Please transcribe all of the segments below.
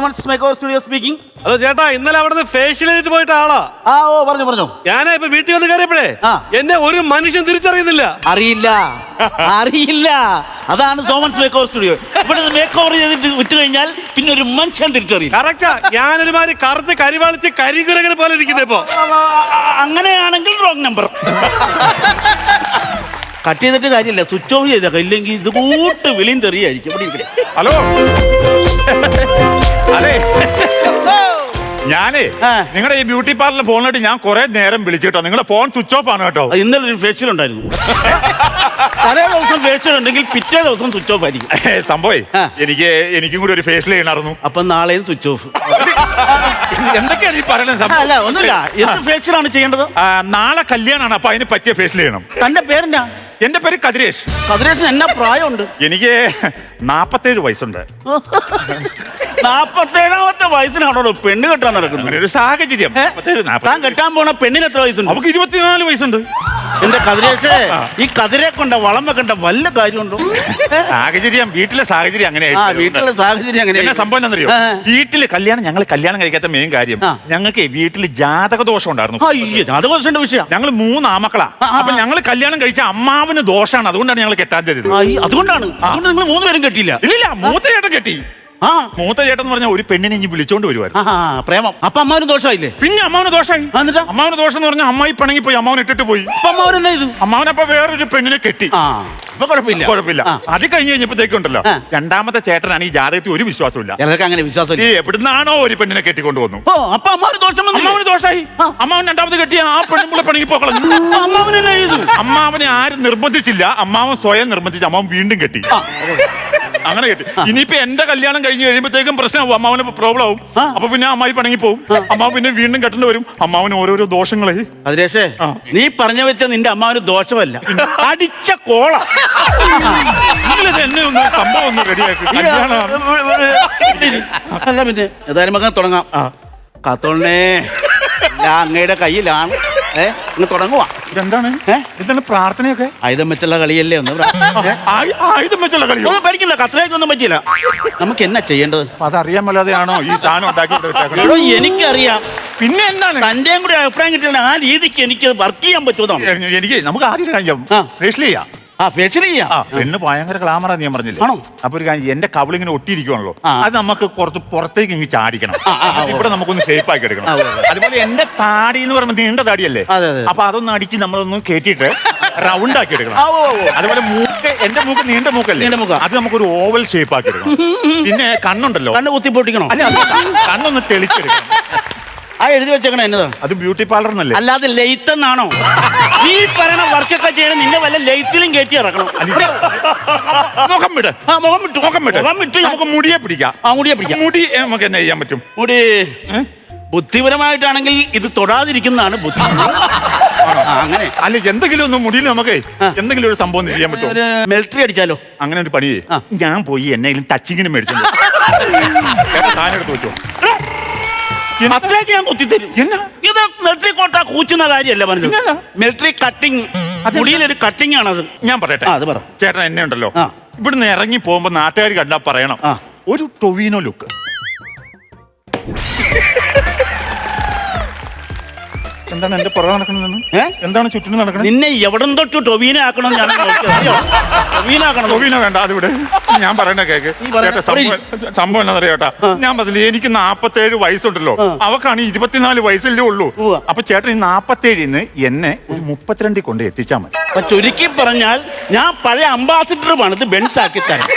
Soman's makeover studio speaking. Hello ചേട്ടാ, ഇന്നലെ അവിടുന്ന് ഫേഷ്യൽ ചെയ്തിട്ട് പോയിട്ട് ആളാ. പറഞ്ഞു. ഞാനാ ഇപ്പൊ വീട്ടിൽ വന്ന് കയറിയപ്പോഴേ എന്നെ ഒരു മനുഷ്യൻ തിരിച്ചറിയുന്നില്ല. അറിയില്ല. അതാണ് സോമൻസ് മേക്കോവർ സ്റ്റുഡിയോ. ഇവിടെ മേക്ക് ഓവർ ചെയ്തിട്ട് വിട്ടു കഴിഞ്ഞാൽ പിന്നെ ഒരു മനുഷ്യൻ തിരിച്ചറിയില്ല. കറക്റ്റാ. ഞാനൊരുമാതിരി കറുത്ത് കരിവാളിച്ച് കരികുരകനെ പോലെ ഇരിക്കുന്നത് ഇപ്പൊ. അങ്ങനെയാണെങ്കിൽ റോങ് നമ്പർ. കട്ട് ചെയ്തിട്ട് കാര്യമില്ല, സ്വിച്ച് ഓഫ് ചെയ്തേക്കാം, ഇല്ലെങ്കിൽ ഇത് കൂട്ട് വിളിയും തെറിയായിരിക്കും. ഹലോ, അതെ ഞാനേ നിങ്ങളുടെ ഈ ബ്യൂട്ടി പാർലറിൽ ഫോണിലോട്ട് ഞാൻ കുറെ നേരം വിളിച്ചിട്ടോ. നിങ്ങളുടെ ഫോൺ സ്വിച്ച് ഓഫ് ആണ് കേട്ടോ. ഇന്നലെ ഒരു ഫേഷ്യൽ ഉണ്ടായിരുന്നു. തലേ ദിവസം ഫേഷ്യൽ ഉണ്ടെങ്കിൽ പിറ്റേ ദിവസം സ്വിച്ച് ഓഫ് ആയിരിക്കും. സംഭവേ എനിക്കും കൂടി ഒരു ഫേഷ്യൽ ചെയ്യണമായിരുന്നു. അപ്പൊ നാളെയും സ്വിച്ച് ഓഫ്. എന്തൊക്കെയാണ് ഈ പറയുന്നത്? അല്ല ഒന്നുമില്ല. എന്ത് ഫേഷ്യലാണ് ചെയ്യേണ്ടത്? നാളെ കല്യാണമാണ്, അപ്പൊ അതിന് പറ്റിയ ഫേഷ്യൽ ചെയ്യണം. തന്റെ പേരെന്നാ? എന്റെ പേര് കതിരേഷ്. കതിരേഷിന് എന്നാ പ്രായമുണ്ട്? എനിക്ക് 47 വയസ്സുണ്ട്. 47ാമത്തെ വയസ്സിനാണോ പെണ്ണ് കെട്ടാൻ നടക്കുന്നത്? അങ്ങനെ ഒരു സാഹചര്യം. താൻ കെട്ടാൻ പോണ പെണ്ണിന് എത്ര വയസ്സുണ്ട്? നമുക്ക് 24 വയസ്സുണ്ട്. എന്റെ കതിരേഷേ, ഈ കതിരെ കൊണ്ട വളം വെക്കണ്ട വല്ല കാര്യമുണ്ടോ? സാഹചര്യം, വീട്ടിലെ സാഹചര്യം അങ്ങനെ. വീട്ടിലെ സാഹചര്യം അങ്ങനെ. എന്നാ സംഭവം എന്നറിയോ? വീട്ടില് ഞങ്ങൾ കല്യാണം കഴിക്കാത്ത മെയിൻ കാര്യം, ഞങ്ങൾക്ക് വീട്ടില് ജാതക ദോഷം ഉണ്ടായിരുന്നു. ജാതകദോഷന്റെ വിഷയം. ഞങ്ങൾ 3 ആമക്കളാ. അപ്പൊ ഞങ്ങൾ കല്യാണം കഴിച്ച അമ്മാവന് ദോഷമാണ്. അതുകൊണ്ടാണ് ഞങ്ങൾ കെട്ടാൻ തരുന്നത്. അതുകൊണ്ടാണ് നിങ്ങൾ 3 പേരും കെട്ടിയില്ല? ഇല്ല, മൂത്ത ചേട്ടൻ കെട്ടി. മൂത്ത ചേട്ടൻ എന്ന് പറഞ്ഞാൽ ഒരു പെണ്ണിനെ ഇനി വിളിച്ചോണ്ട് വരുവായിരുന്നു. പ്രേമം. അപ്പൊ അമ്മാവന് ദോഷമായില്ലേ? പിന്നെ അമ്മാവന് ദോഷമായി. അമ്മാവന് ദോഷം എന്ന് പറഞ്ഞാൽ അമ്മായി പിണങ്ങി പോയി, അമ്മാവൻ ഇട്ടിട്ട് പോയി. അമ്മാവനപ്പൊ വേറൊരു പെണ്ണിനെ കെട്ടി. കുഴപ്പമില്ല. അത് കഴിഞ്ഞപ്പോഴത്തേക്കുണ്ടല്ലോ, രണ്ടാമത്തെ ചേട്ടനാണ് ഈ ജാതകത്തിൽ ഒരു വിശ്വാസമില്ല. അങ്ങനെ വിശ്വാസം എവിടുന്നാണോ ഒരു പെണ്ണിനെ കെട്ടിക്കൊണ്ടുവന്നു. അമ്മാവന് ദോഷമായി. അമ്മാവൻ രണ്ടാമത് കെട്ടിയ ആ പെണ്ണുമ്പളെ പിണങ്ങി പോക്കളഞ്ഞു. അമ്മാവനെ ആരും നിർബന്ധിച്ചില്ല, അമ്മാവൻ സ്വയം നിർബന്ധിച്ച് അമ്മാവൻ വീണ്ടും കെട്ടി. അങ്ങനെ കെട്ടി. ഇനിയിപ്പോ എന്റെ കല്യാണം കഴിഞ്ഞ് കഴിയുമ്പോഴത്തേക്കും പ്രശ്നമാവും, അമ്മാവന് പ്രോബ്ലം ആവും. അപ്പൊ പിന്നെ അമ്മായി പണങ്ങി പോകും, അമ്മാവ് പിന്നെ വീണ്ടും കെട്ടേണ്ടി വരും. അമ്മാവന് ഓരോരോ ദോഷങ്ങളെ. അതിരേഷേ, നീ പറഞ്ഞു വെച്ച നിന്റെ അമ്മാവന് ദോഷമല്ല, അടിച്ച കോള. എന്നെ ഒന്ന് സംഭവം ഒന്ന് റെഡിയാക്കി. അല്ല പിന്നെ ഏതായാലും മകൻ തുടങ്ങാം. കാത്തോളേ, അങ്ങയുടെ കയ്യിലാണ്. തുടങ്ങുവാ. എന്താണ് പ്രാർത്ഥനയൊക്കെ? ആയുധം വെച്ചുള്ള കളിയല്ലേ? ആയുധം വെച്ചുള്ള കളി പഠിക്കില്ല, കത്രയ്ക്കൊന്നും പറ്റില്ല. നമുക്ക് എന്നാ ചെയ്യേണ്ടത്? അതറിയാൻ മേലാതെയാണോ ഈ സാധനം ഉണ്ടാക്കി? എനിക്കറിയാം. പിന്നെ എന്താണ് തന്റെയും കൂടി അഭിപ്രായം കിട്ടിയാൽ ആ രീതിക്ക് എനിക്ക് വർക്ക് ചെയ്യാൻ പറ്റുമോ? നമുക്ക് ആദ്യം കാര്യം ഫേഷ്യൽ ചെയ്യാം. പെണ്ണ് ഭയങ്കര ഗ്ലാമറാ ഞാൻ പറഞ്ഞില്ലേ? അപ്പൊ ഒരു കാര്യം, എന്റെ കവിളിങ്ങനെ ഒട്ടിയിരിക്കുവാണല്ലോ, അത് നമുക്ക് കുറച്ച് പുറത്തേക്ക് ഇങ്ങനെ ചാടിക്കണം. ഇവിടെ നമുക്കൊന്ന് ഷേപ്പ് ആക്കി എടുക്കണം. അതുപോലെ എന്റെ താടി എന്ന് പറയുമ്പോൾ നീണ്ട താടിയല്ലേ, അപ്പൊ അതൊന്ന് അടിച്ച് നമ്മളൊന്ന് കയറ്റിയിട്ട് റൗണ്ട് ആക്കി എടുക്കണം. അതുപോലെ എന്റെ മൂക്ക് നീണ്ട മൂക്കല്ലേ, അത് നമുക്കൊരു ഓവൽ ഷേപ്പ് ആക്കി എടുക്കണം. പിന്നെ കണ്ണുണ്ടല്ലോ, കണ്ണ് കുത്തി പൊട്ടിക്കണം. കണ്ണൊന്ന് തെളിച്ചെടുക്കണം. എഴുതി വെച്ചേക്കണ എന്നതാണ്? അത് ബ്യൂട്ടി പാർലറിനല്ലേ, അല്ലാതെ ലെയ്ത്ത് എന്നാണോ? ഈ പറയുന്ന വർക്കൊക്കെ ചെയ്യണം, നിന്നെ വല്ല ലെയ്ത്തിലും കയറ്റി ഇറക്കണം. മുഖം വിട്ട് നമുക്ക് മുടിയെ പിടിക്കാം. മുടി നമുക്ക് എന്നെ ചെയ്യാൻ പറ്റും? മുടി ബുദ്ധിപരമായിട്ടാണെങ്കിൽ ഇത് തൊടാതിരിക്കുന്നതാണ് ബുദ്ധി. അങ്ങനെ അല്ല, എന്തെങ്കിലും ഒന്ന് മുടിയിൽ നമുക്ക് എന്തെങ്കിലും ഒരു സംഭവം ചെയ്യാൻ പറ്റും? മിലിറ്ററി അടിച്ചാലോ? അങ്ങനെ ഒരു പണി ഞാൻ പോയി എന്നെങ്കിലും ടച്ചിങ്ങിനും മേടിച്ചു സാധനം എടുത്ത് വെച്ചോ. അത്രയൊക്കെ ഞാൻ കുത്തിത്തരും. ഇത് മിലിറ്ററി കോട്ട കൂച്ചുന്ന കാര്യമല്ല പറഞ്ഞത്. മിലിറ്ററി കട്ടിങ്, മുടിയിലൊരു കട്ടിങ് ആണത്. ഞാൻ പറയട്ടെ, അത് പറ. ചേട്ടൻ എന്നെ ഉണ്ടല്ലോ, ഇവിടുന്ന് ഇറങ്ങി പോകുമ്പോ നാട്ടുകാർ കണ്ടാ പറയണം, ഒരു ടൊവീനോ ലുക്ക്. എന്താണ് എന്റെ പുറകെ നടക്കുന്നത്? എന്താണ് ചുറ്റിനും നടക്കുന്നത്? നിന്നെ എവിടെ തൊട്ട് ടൊവീന ആക്കണം? ടൊവീനോ വേണ്ട, അതിവിടെ ഞാൻ പറയണ കേക്ക്. സംഭവം എന്താ ചേട്ടാ, ഞാൻ പറഞ്ഞില്ലേ എനിക്ക് 47 വയസ്സുണ്ടല്ലോ, അവക്കാണ് 24 വയസ്സല്ലേ ഉള്ളൂ. അപ്പൊ ചേട്ടൻ ഈ 47-ന്ന് എന്നെ ഒരു 32 കൊണ്ട് എത്തിച്ചാൽ മതി. ചുരുക്കി പറഞ്ഞാൽ ഞാൻ പഴയ അംബാസിഡർ പണിത് ബെൻസ് ആക്കി തരാം.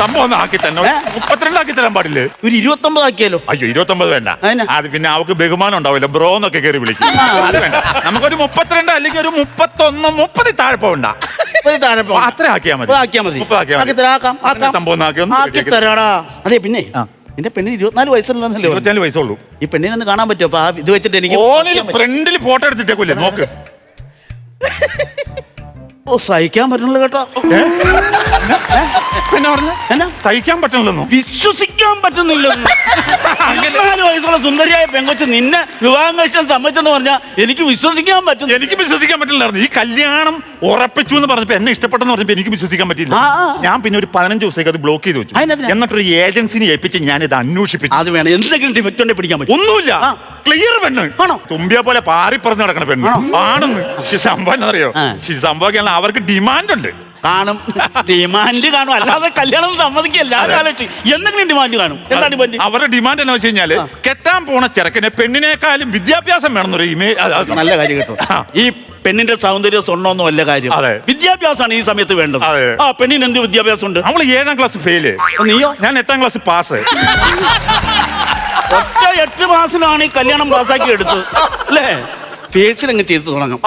സംഭവം ഒന്ന് ആക്കി തന്നെ 32 ആക്കി തരാൻ പാടില്ലേ? ഒരു 29 ആക്കിയാലോ? അയ്യോ, 29 വേണ്ട. അത് പിന്നെ അവക്ക് ബഹുമാനം ഉണ്ടാവില്ല, ബ്രോ എന്നൊക്കെ കയറി വിളിക്കും. അത് വേണ്ട, നമുക്കൊരു 32 അല്ലെങ്കിൽ ഒരു 31, 30 താഴെ പോകണ്ട, അത്ര ആക്കിയാൽ മതി. സംഭവം അതെ. പിന്നെ എന്റെ പെണ്ണിന് 24 വയസ്സല്ലേ? 24 വയസ്സുള്ളൂ. ഈ പെണ്ണിനൊന്ന് കാണാൻ പറ്റുമോ? അപ്പൊ ഇത് വെച്ചിട്ട് എനിക്ക് ഫ്രണ്ടിൽ ഫോട്ടോ എടുത്തിട്ടേക്കൂല്ലേ, നോക്ക്. സഹിക്കാൻ പറ്റണല്ലോ കേട്ടോ. പിന്നെ പറഞ്ഞു എന്നാ സഹിക്കാൻ പറ്റണില്ലെന്നോ? വിശ്വസിക്കാൻ പറ്റുന്നില്ലെന്ന്. 24 വയസ്സുള്ള സുന്ദരിയായ പെങ്കൊച്ച് നിന്നെ വിവാഹം കഴിച്ചാൽ സമ്മതിച്ചെന്ന് പറഞ്ഞാൽ എനിക്ക് വിശ്വസിക്കാൻ പറ്റും. എനിക്ക് വിശ്വസിക്കാൻ പറ്റില്ലായിരുന്നു. ഈ കല്യാണം ഉറപ്പിച്ചു എന്ന് പറഞ്ഞപ്പോ എന്നെ ഇഷ്ടപ്പെട്ടെന്ന് പറഞ്ഞപ്പോ എനിക്ക് വിശ്വസിക്കാൻ പറ്റില്ല. ഞാൻ പിന്നെ ഒരു 15 ദിവസത്തേക്ക് അത് ബ്ലോക്ക് ചെയ്ത് വെച്ചു. എന്നിട്ടൊരു ഏജൻസിനെ ഏൽപ്പിച്ച് ഞാൻ ഇത് അന്വേഷിപ്പിച്ചു. അത് വേണം, എന്തെങ്കിലും ഡിഫക്റ്റ് ഉണ്ടെങ്കിൽ പിടിക്കാൻ പറ്റും. ഒന്നുമില്ല, ക്ലിയർ പെണ്ണ്. ആണോ? തുമ്പിയെ പോലെ പാറി പറഞ്ഞ് നടക്കണ പെണ്ണ് ആണെന്ന്. സംഭവം എന്നറിയോ? സംഭവം അവർക്ക് ഡിമാൻഡ് ഉണ്ട്. കാണും, ഡിമാൻഡ് കാണും, അല്ലാതെ കല്യാണം സമ്മതിക്കല്ല. എന്തെങ്കിലും ഡിമാൻഡ് കാണും. എന്താ ഡിമാൻഡ്? അവരുടെ ഡിമാൻഡ് എന്ന് വെച്ച് കഴിഞ്ഞാല് കെട്ടാൻ പോണ ചെറുക്കനെ പെണ്ണിനേക്കാളും വിദ്യാഭ്യാസം വേണമെന്നൊരു നല്ല കാര്യം കേട്ടോ. ഈ പെണ്ണിന്റെ സൗന്ദര്യം സ്വർണ്ണമൊന്നും അല്ല കാര്യം, വിദ്യാഭ്യാസമാണ് ഈ സമയത്ത് വേണ്ടത്. ആ പെണ്ണിന് എന്ത് വിദ്യാഭ്യാസം ഉണ്ട്? അവള് 7ാം ക്ലാസ് ഫെയില്, നീയോ? ഞാൻ 8ാം ക്ലാസ് പാസ്. ഒറ്റ 8 മാസത്തിലാണ് ഈ കല്യാണം പാസ്സാക്കി എടുത്തത് അല്ലേ? ഫേഷ്യൽ അങ്ങ് ചെയ്ത് തുടങ്ങാം.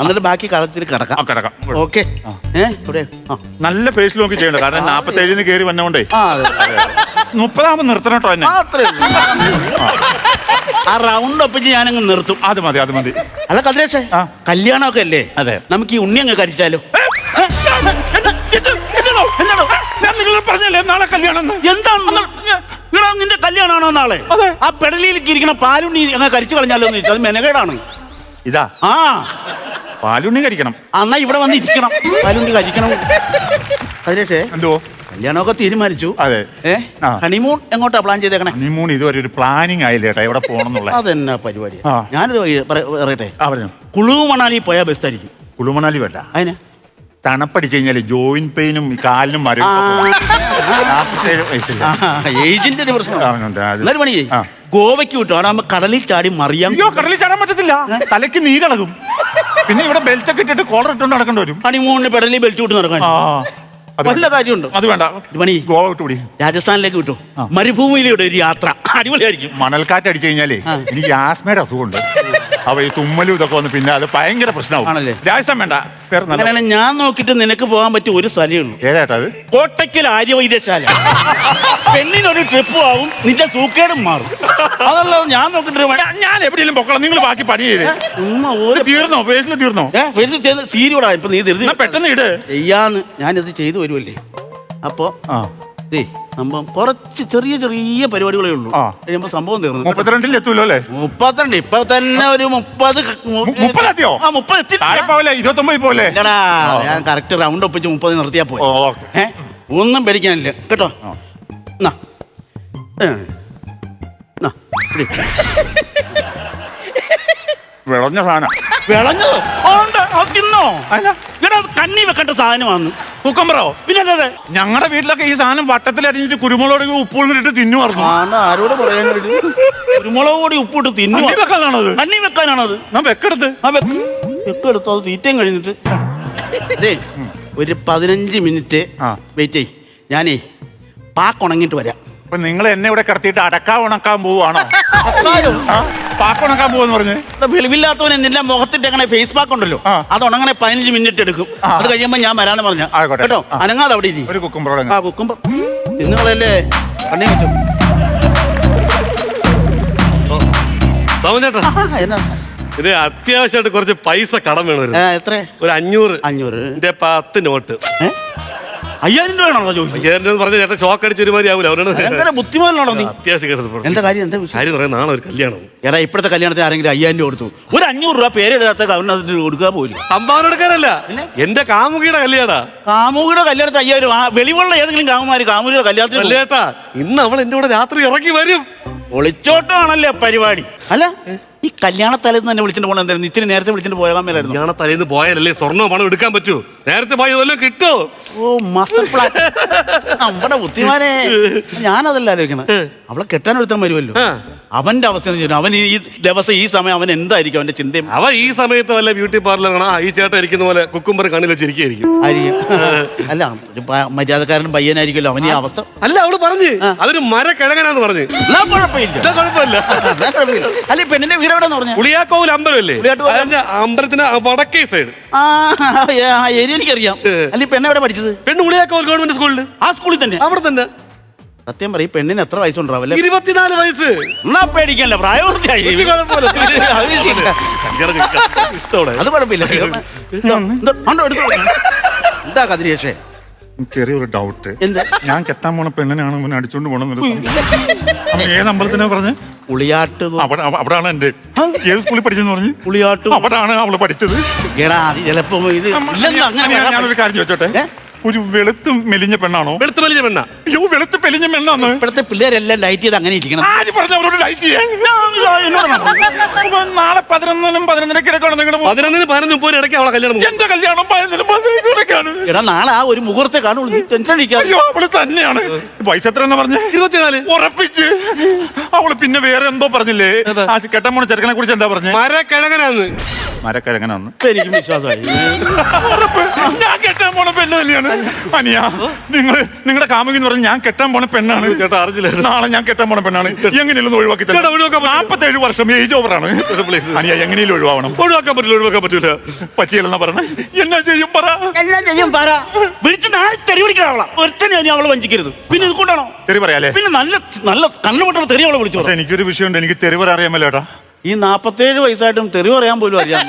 എന്നിട്ട് ബാക്കി കളത്തിൽ കിടക്കാം. ഓക്കെ, നല്ല ഫേഷ്യൽ നോക്കി ചെയ്യണ്ട. കാരണം 47 കയറി വന്നോണ്ടേ 30 നിർത്തണം കേട്ടോ എന്നെ. ആ റൗണ്ട് ഒപ്പിച്ച് ഞാനങ്ങ് നിർത്തും. അത് മതി, അത് മതി. അല്ല കതിരേഷേ, കല്യാണമൊക്കെ അല്ലേ? അതെ, നമുക്ക് ഈ ഉണ്ണി അങ്ങ് കരിച്ചാലോ? പറഞ്ഞല്ലേ നാളെ കല്യാണം. എന്താണ് നിന്റെ കല്യാണമാണോ നാളെ? ആ പെടലിയിലേക്ക് ഇരിക്കണ പാലുണ്ണി അങ്ങ് കരിച്ചു കളഞ്ഞാലോ എന്ന് ചോദിച്ചാൽ അത് മെനകേടാണ്. ഇതാ പാലുണ്ണി കരിക്കണം. എന്നാ ഇവിടെ വന്ന് ഇരിക്കണം, പാലുണ്ണി കരിക്കണം. കതിരേഷേ, എന്തോ കല്യാണമൊക്കെ തീരുമാനിച്ചു. അതെ. ഹണിമൂൺ എങ്ങോട്ടാ പ്ലാൻ ചെയ്തേക്കണേ? ഹണിമൂൺ ഇതുവരെ ഒരു പ്ലാനിങ് ആയില്ല ചേട്ടാ, എവിടെ പോകണം എന്നുള്ള. അതെന്നാ പരിപാടി? ഞാനൊരു പറയട്ടെ, പറഞ്ഞു കുളു മണാലി പോയാൽ ബെസ്റ്റ് ആയിരിക്കും. കുളു മണാലി വേണ്ട, അതിന് തണുപ്പടിച്ചു കഴിഞ്ഞാല് ജോയിന്റ് പെയിനും കാലിനും മരം. ഏജിന്റെ ഒരു പ്രശ്നം. പണി ഗോവയ്ക്ക് വിട്ടു, അവിടെ ആകുമ്പോ കടലിൽ ചാടി മറിയാം. കടലിൽ ചാടാൻ പറ്റത്തില്ല, തലയ്ക്ക് നീരിളകും. പിന്നെ ഇവിടെ ബെൽറ്റ് ഒക്കെ ഇട്ടിട്ട് കോളർ ഇട്ടുകൊണ്ട് നടക്കേണ്ടി വരും. ഹണിമൂണിന് പെടലിൽ ബെൽറ്റ് വിട്ട് നടക്കാൻ വല്ല കാര്യമുണ്ട്? അത് വേണ്ട, പണി ഗോവ വിട്ടുകൂടി രാജസ്ഥാനിലേക്ക് വിട്ടു. മരുഭൂമിയിലൂടെ ഒരു യാത്ര അടിപൊളിയായിരിക്കും. മണൽക്കാറ്റ് അടിച്ചു കഴിഞ്ഞാലേ എനിക്ക് ആസ്മയുടെ അസുഖമുണ്ട്. അവ ഈ തുമ്മലും ഇതൊക്കെ വന്ന് പിന്നെ അത് ഭയങ്കര പ്രശ്നമാണല്ലേ. രാജസ്ഥാൻ വേണ്ട. അങ്ങനെയാണ് ഞാൻ നോക്കിയിട്ട് നിനക്ക് പോകാൻ പറ്റിയ ഒരു സ്ഥലമേ ഉള്ളൂ. ഏതാട്ടാ അത്? കോട്ടയ്ക്കൽ ആര്യവൈദ്യശാല. പെണ്ണിനൊരു ട്രിപ്പും ആവും, നിന്റെ സൂക്കേടും മാറും. അതല്ല ഞാൻ നോക്കിട്ട് ഞാൻ എവിടെയെങ്കിലും പൊക്കണം. നിങ്ങൾ ബാക്കി പണി ചെയ്ത് തീർന്നോ? ഫേസിൽ തീർന്നോ? ഫേസിൽ ചെയ്ത് തീരുവടാ. ഇപ്പൊ നീ ധൃതി പെട്ടെന്ന് ഇട്. ചെയ്യാന്ന് ഞാനിത് ചെയ്തു വരുമല്ലേ. അപ്പൊ സംഭവം കുറച്ച് ചെറിയ ചെറിയ പരിപാടികളേ ഉള്ളൂ. കഴിയുമ്പോ സംഭവം തീർന്നു. 32 എത്തൂല്ലോ അല്ലേ? 32 ഇപ്പൊ തന്നെ ഒരു 30 എത്തിയോ? 30 എത്തി. 29 പോലെ. ഞാൻ കറക്റ്റ് റൗണ്ട് ഒപ്പിച്ച് 30 നിർത്തിയാ പോയി. ഒന്നും പേടിക്കാനില്ല കേട്ടോ. വിളഞ്ഞ സാധനം. വിളഞ്ഞോ? തിന്നോ? കണ്ണി വെക്കേണ്ട സാധനമാണ് കുക്കമ്പറോ? പിന്നെ അതെ, ഞങ്ങളുടെ വീട്ടിലൊക്കെ ഈ സാധനം വട്ടത്തിൽ അരിഞ്ഞിട്ട് കുരുമുളക് ഉപ്പിട്ട് തിന്നുമായിരുന്നു. ആരോട് പറയാൻ? കുരുമുളക് പൊടി ഉപ്പിട്ട് തിന്നു വെക്കാനാണത്? കണ്ണി വെക്കാനാണത്. ഞാൻ വെക്കെടുത്ത് വെക്കെടുത്തു. അത് തീറ്റയും കഴിഞ്ഞിട്ട് ഒരു 15 മിനിറ്റ് വെയിറ്റ് ചെയ്. ഞാനേ പാക്കുണങ്ങിട്ട് വരാം. അപ്പൊ നിങ്ങൾ എന്നെ ഇവിടെ കിടത്തിയിട്ട് അടക്കാ ഉണക്കാൻ പോവാണോ? പാക്കുണക്കാൻ പോവെന്ന് പറഞ്ഞ് വെളിവില്ലാത്തവനെ നിന്റെ മുഖത്തിട്ട് അങ്ങനെ ഫേസ് പാക്ക് ഉണ്ടല്ലോ, അത് ഉണങ്ങണേ 15 മിനിറ്റ് എടുക്കും. അത് കഴിയുമ്പോ ഞാൻ വരാന്ന് പറഞ്ഞ കേട്ടോ. അനങ്ങാതെ അവിടെ ഇരി. ഒരു കുക്കുമ്പർ കുക്കുമ്പർ തിന്നുകളല്ലേ കണ്ണി വെച്ചു. ഇത് അത്യാവശ്യമായിട്ട് കുറച്ച് പൈസ കടം വേണമായിരുന്നു. എത്ര? ഒരു 500. 10 നോട്ട്. 5000 രൂപയാണോ ചോദിച്ചു? 5000 രൂപ പറഞ്ഞ ചേട്ടൻ ഷോക്ക് അടിച്ച് ഒരുമാതിരി ആവൂല. അവരാണ് ബുദ്ധിമാനാണോ നീ? അത്യാവശ്യം എന്താ കാര്യം? എന്താ കാര്യം പറയാൻ നാളെ ഒരു കല്യാണം. എടാ ഇപ്പോഴത്തെ കല്യാണത്തിന് ആരെങ്കിലും 5000 രൂപ കൊടുത്തു? ഒരു 500 രൂപ പേരെഴുതാത്ത ഗവർണർ കൊടുക്കാൻ പോലും. സംഭാവന എടുക്കാനല്ല, എന്റെ കാമുകിയുടെ കല്യാണ. കാമുകിയുടെ കല്യാണത്തിന് 5000? വെളിവുള്ള ഏതെങ്കിലും കാമുകിയുടെ കല്യാണത്തിന് അല്ലേട്ടാ, ഇന്ന് അവൾ എന്റെ കൂടെ രാത്രി ഇറങ്ങി വരും. ഒളിച്ചോട്ടമാണല്ലേ പരിപാടി? അല്ല ഈ കല്യാണത്തലേന്ന് തന്നെ വിളിച്ചിട്ട് പോകണം. എന്തായിരുന്നു ഇത്തിരി നേരത്തെ വിളിച്ചിട്ട് പോയാൽ മേലായിരുന്നു? കല്യാണത്തലേന്ന് പോയാലല്ലേ സ്വർണ്ണോ പണം എടുക്കാൻ പറ്റൂ. നേരത്തെ പോയതല്ലോ കിട്ടോ. ഓ മാസ്റ്റർ പ്ലാൻ. നമ്മുടെ ബുദ്ധിമാനെ, ഞാനതല്ല ആലോചിക്കണം. അവളെ കെട്ടാനൊരുത്തം വരുമല്ലോ, അവന്റെ അവസ്ഥ. അവൻ ഈ ദിവസം ഈ സമയം അവൻ എന്തായിരിക്കും അവന്റെ ചിന്തയും? അവൻ ഈ സമയത്ത് വല്ല ബ്യൂട്ടി പാർലറാണ് ഈ ചേട്ടൻ ഇരിക്കുന്ന പോലെ കുക്കുംബർ കണ്ണിൽ വെച്ചിരിക്കും. അല്ല മര്യാദക്കാരനും പയ്യനായിരിക്കുമല്ലോ അവൻ ഈ അവസ്ഥ. അല്ല അവള് പറഞ്ഞ് അതൊരു മരക്കിഴങ്ങനാന്ന് പറഞ്ഞു. കുഴപ്പമില്ല. അല്ലെ പെണ്ണിന്റെ വീട് എവിടെ പറഞ്ഞു? ഉളിയാക്കോവിൽ അമ്പലമല്ലേ? അമ്പലത്തിന് വടക്കേ സൈഡ്. ഏരിയ എനിക്കറിയാം. അല്ലെ പെണ്ണ് എവിടെ പഠിച്ചത്? പെണ്ണ് ഉളിയാക്കോവിൽ ഗവൺമെന്റ് സ്കൂളിൽ. ആ സ്കൂളിൽ തന്നെ? അവിടെ തന്നെ. സത്യം പറയും, പെണ്ണിന് എത്ര വയസ്സുണ്ടാവല്ലേ? 24 വയസ്സ്. എന്നാ പേടിക്കല്ല, പ്രായപൂർത്തിയായി. അത് കുഴപ്പമില്ല. എന്താ കതിരേഷേ ചെറിയൊരു ഡൗട്ട്. എന്താ? ഞാൻ കെട്ടാൻ പോണ പെണ്ണിനാണ് ഇവനെ അടിച്ചോണ്ട് പോണെന്നൊരു ഏത് അമ്പലത്തിനാ പറഞ്ഞ്? പുളിയാട്ട് അവിടാണ് എന്റെ. ഏത് സ്കൂളിൽ പഠിച്ചെന്ന് പറഞ്ഞു? പുളിയാട്ട്. അവിടാണ് അവള് പഠിച്ചത്. എടാ അത് ചിലപ്പോ ഇത് ഞാനൊരു കാര്യം ചോദിച്ചോട്ടെ, ഒരു വെളുത്തും മെലിഞ്ഞ പെണ്ണാണോ? വെളുത്ത് വലിയ പെണ്ണ. അയ്യോ, വെളുത്ത് പെലിഞ്ഞ പെണ്ണാന്ന്. ഇപ്പോഴത്തെ പിള്ളേരെല്ലാം ലൈറ്റ് ചെയ്ത് അങ്ങനെ ഇരിക്കണം. ആര് പറഞ്ഞ അവരോട് ലൈറ്റ് ചെയ്യാൻ? നാളെ 11-നും 11:30 നിങ്ങളുടെ 11-11 ഇടയ്ക്ക് അവളെ കല്യാണം. എന്റെ കല്യാണം 11-11 എടാ നാളെ ആ ഒരു മുഹൂർത്തെ കാണുള്ളൂ, നീ ടെൻഷൻ അടിക്കാതെ. അയ്യോ, അവള് തന്നെയാണ്. വയസ്സ് എത്ര പറഞ്ഞ? 24. ഉറപ്പിച്ച്. അവള് പിന്നെ വേറെ എന്തോ പറഞ്ഞില്ലേ? ആ കെട്ടാൻ പോണ ചെറുക്കനെ കുറിച്ച് എന്താ പറഞ്ഞേ? മരക്കിഴങ്ങനാന്ന്. മരക്കിഴങ്ങനാന്ന് എനിക്ക് വിശ്വാസമായി. ഞാൻ കെട്ടാൻ പോണ പെണ്ണ് തന്നെയാണ്. അനിയാ, നിങ്ങളുടെ കാമുകി എന്ന് പറഞ്ഞ ഞാൻ കെട്ടാൻ പോണ പെണ്ണാണ്. ചേട്ടാ അറിഞ്ഞില്ല. നാളെ ഞാൻ കെട്ടാൻ പോണ പെണ്ണാണ്. എങ്ങനെയല്ലോ ഒഴിവാക്കി. 47 വർഷം ഏജ് ഓവറാണ്. അനിയാ, എങ്ങനെയും ഒഴിവാക്കണം. ഒഴിവാക്കാൻ പറ്റില്ല. പറ്റിയല്ലെന്നാ പറഞ്ഞ. എന്നാ ചെയ്യും പറ? എല്ലാം ചെയ്യും പറ. വിളിച്ച് നാളെ തെറി പിടിക്കണം. ഒരുത്തനെ അവളെ വഞ്ചിക്കരുത്. പിന്നെ ഇത് കൊണ്ടാണോ തെറി പറയാലേ? പിന്നെ നല്ല നല്ല കണ്ണുപൊട്ടണ തെറി അവളെ വിളിച്ചു. എനിക്കൊരു വിഷയമുണ്ട്, എനിക്ക് തെറി പറയാൻ അറിയാമല്ലേട്ടാ. ഈ 47 വയസ്സായിട്ടും തെറി പറയാൻ പോലും അറിയാം.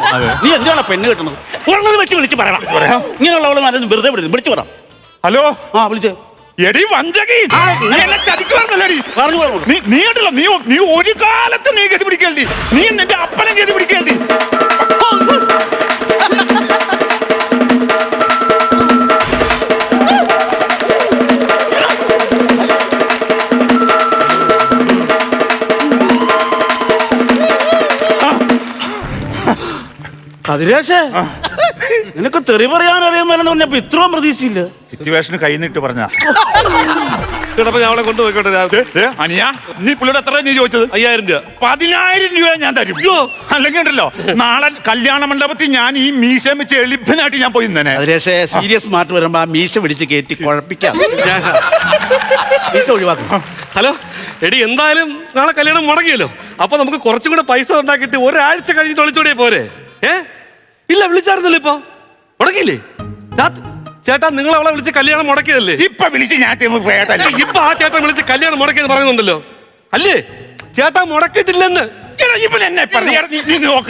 നീ എന്താണ് പെണ്ണ് കിട്ടുന്നത്? ഉള്ളത് വെച്ച് വിളിച്ച് പറയണം. ഇങ്ങനെയുള്ളവളെ നല്ല വെറുതെ വിളിച്ചു പറ. ഹലോ. ആ വിളിച്ചേ. എടി വഞ്ചകി, പറഞ്ഞു. നീ ഉണ്ടല്ലോ, നീ ഒരു കാലത്ത് നീ ഗതി പിടിക്കേണ്ടി. നീ നിന്റെ അപ്പനെ ഗതി പിടിക്കേണ്ടി. കതിരേഷേ, നിനക്ക് തെറി പറയാൻ അറിയാമെന്ന് പറഞ്ഞപ്പോ ഇത്രയും പ്രതീക്ഷയില്ല. സിറ്റുവേഷന് കൈ നിട്ട് പറഞ്ഞ അവളെ കൊണ്ടുപോയിക്കോട്ടെ. അനിയാ, നീ പുള്ളിയുടെ എത്ര നീ ചോദിച്ചത്? 5000 രൂപ. 10000 രൂപ ഞാൻ തരും. അല്ലെങ്കിൽ ഉണ്ടല്ലോ, നാളെ കല്യാണ മണ്ഡപത്തിൽ ഞാൻ ഈ മീശ വെച്ച് എളിപ്പനായിട്ട് ഞാൻ പോയി തന്നെ. കതിരേഷേ, സീരിയസ് മാറ്റ് വരുമ്പോ ആ മീശ പിടിച്ച് കയറ്റി കുഴപ്പിക്കാം. മീശ ഒഴിവാക്കും. ഹലോ എടി, എന്തായാലും നാളെ കല്യാണം മുടങ്ങിയല്ലോ. അപ്പൊ നമുക്ക് കുറച്ചും കൂടെ പൈസ ഉണ്ടാക്കിയിട്ട് ഒരാഴ്ച കഴിഞ്ഞിട്ട് ഒളിച്ചോടിയേ പോരെ? ഇല്ല, വിളിച്ചായിരുന്നല്ലോ. ഇപ്പൊ മുടക്കിയില്ലേ? ചേട്ടാ, നിങ്ങൾ അവളെ വിളിച്ച് കല്യാണം മുടക്കിയതല്ലേ? ഇപ്പൊ വിളിച്ച് ഞാൻ ഇപ്പൊ ആ ചേട്ടൻ വിളിച്ച് കല്യാണം മുടക്കിയെന്ന് പറയുന്നുണ്ടല്ലോ. അല്ലേ? ചേട്ടാ മുടക്കിയിട്ടില്ലെന്ന്.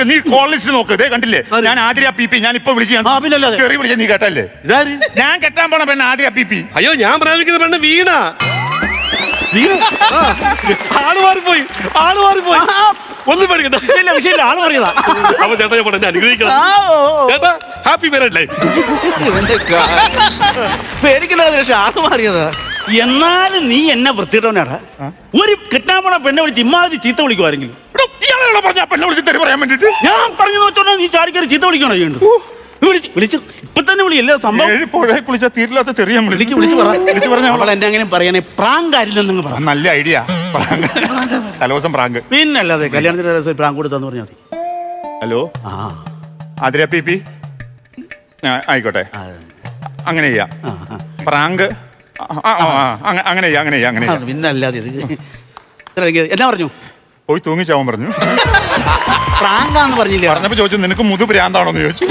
നീ കോളേജിൽ നോക്ക്. കണ്ടില്ലേ, ഞാൻ ആതിര പി പി. ഞാൻ ഇപ്പൊ വിളിച്ച് നീ കേട്ടല്ലേ? ഇതാര്? ഞാൻ കെട്ടാൻ പോണ പെണ്ണ് ആതിര പി പി. അയ്യോ, ഞാൻ പ്രേമിക്കുന്ന പെണ്ണ് വീണ. ആള് മാറിപ്പോയി. ഒന്നും പേടിക്കണ്ട. ആള് പറയുക. അപ്പൊ ചേട്ടാ, ഞാൻ പറഞ്ഞു അനുഗ്രഹിക്കണം. ചേട്ടാ, ഹാപ്പി മാരീഡ് ലൈഫ്. പേടിക്കണ്ട കതിരേഷേ, ആള് മാറിയതാ. എന്നാലും നീ എന്നെ വൃത്തിയിട്ടവനാടാ. ഒരു കിട്ടാൻ പോണ പെണ്ണെ വിളിച്ച് ഇമ്മാതിരി ചീത്ത വിളിക്കുവാരെങ്കിലും പറഞ്ഞ പെണ്ണെ വിളിച്ച് തെറി പറയാൻ വേണ്ടിട്ട് ഞാൻ പറഞ്ഞു നോച്ചോണ്ടാ നീ ചാടിക്കറി ചീത്ത വിളിക്കണോ ചെയ്യേണ്ടത്? വിളിച്ചു ഇപ്പൊ തന്നെ വിളിയല്ലേ സംഭവം. കുളിച്ച തീരില്ലാത്ത തെറിയാൻ വിളിച്ചു പറഞ്ഞ അവൾ എന്നെ അങ്ങനെ പറയണേ. പ്രാങ്ക് ആരില്ലെന്ന് പറ. നല്ല ഐഡിയ. തലേദിവസം പ്രാങ്ക്. പിന്നല്ലാതെ കല്യാണത്തിന്റെ ദിവസം പ്രാങ്ക് കൊടുത്താന്ന് പറഞ്ഞാൽ മതി. Hello, Athira P P. ആയിക്കോട്ടെ, അങ്ങനെ ചെയ്യാം. പ്രാങ്ക് അങ്ങനെ ചെയ്യാം. പിന്നല്ലാതെ എന്നാ പറഞ്ഞു? പോയി തൂങ്ങിച്ചാവാൻ പറഞ്ഞു. പ്രാങ്കാന്ന് പറഞ്ഞില്ലേ? പറഞ്ഞപ്പോ ചോദിച്ചു, നിനക്ക് മുതു ഭ്രാന്താണോന്ന് ചോദിച്ചു.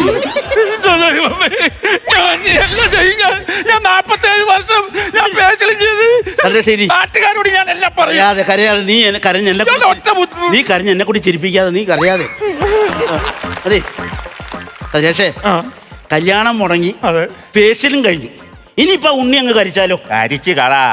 ഞാൻ 47 വർഷം ഞാൻ ചെയ്ത് നാട്ടുകാരോട് ഞാൻ എല്ലാം പറയാതെ കരയാതെ നീ കരഞ്ഞ നീ കരഞ്ഞ എന്നെ കൂടി ചിരിപ്പിക്കാതെ നീ കരയാതെ. അതെ കതിരേഷേ, കല്യാണം മുടങ്ങി, ഫേഷ്യലും കഴിഞ്ഞു. ഇനിയിപ്പോ ഉണ്ണി അങ്ങ് കരിച്ചാലോ? കരിച്ചു കളാ.